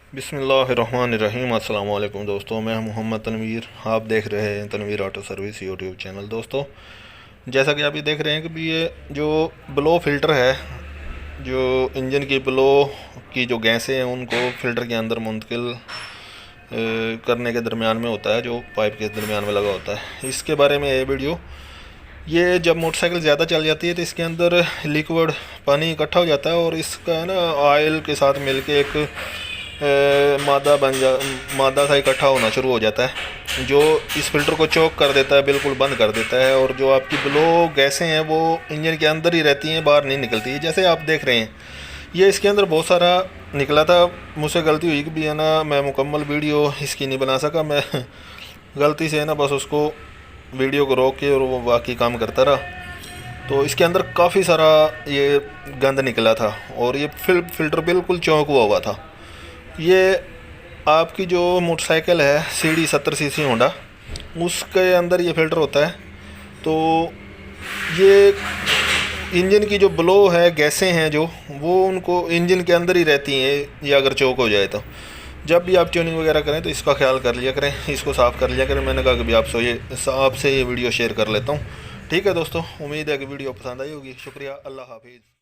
बिस्मिल्लाहिर्रहमानिर्रहीम। अस्सलाम वालेकुम दोस्तों, मैं मोहम्मद तनवीर। आप देख रहे हैं Tanveer auto service YouTube channel. दोस्तों, जैसा कि आप ये देख रहे हैं कि भी ये जो ब्लो फ़िल्टर है, जो इंजन की ब्लो की जो गैसें हैं उनको फ़िल्टर के अंदर मुंतकिल करने के दरमियान में होता है, जो पाइप के दरमियान में लगा होता है। इसके बारे में ये वीडियो, ये जब मोटरसाइकिल ज़्यादा चल जाती है तो इसके अंदर लिक्विड पानी इकट्ठा हो जाता है और इसका ना ऑयल के साथ मिलके एक मादा सा इकट्ठा होना शुरू हो जाता है, जो इस फ़िल्टर को चोक कर देता है, बिल्कुल बंद कर देता है। और जो आपकी ब्लो गैसें हैं वो इंजन के अंदर ही रहती हैं, बाहर नहीं निकलती है। जैसे आप देख रहे हैं, ये इसके अंदर बहुत सारा निकला था। मुझसे गलती हुई कि भी है ना, मैं मुकम्मल वीडियो इसकी नहीं बना सका। मैं गलती से है ना बस उसको वीडियो को रोक के और वो बाकी काम करता रहा। तो इसके अंदर काफ़ी सारा ये गंद निकला था और ये फ़िल्टर बिल्कुल चौंक हुआ था। ये आपकी जो मोटरसाइकिल है CD70cc होंडा, उसके अंदर ये फ़िल्टर होता है। तो ये इंजन की जो ब्लो है, गैसें हैं जो, वो उनको इंजन के अंदर ही रहती हैं। ये अगर चौक हो जाए तो जब भी आप ट्यूनिंग वगैरह करें तो इसका ख्याल कर लिया करें, इसको साफ़ कर लिया करें। मैंने कहा कि भी आपसे ये वीडियो शेयर कर लेता हूँ। ठीक है दोस्तों, उम्मीद है कि वीडियो पसंद आई होगी। शुक्रिया, अल्लाह हाफिज़।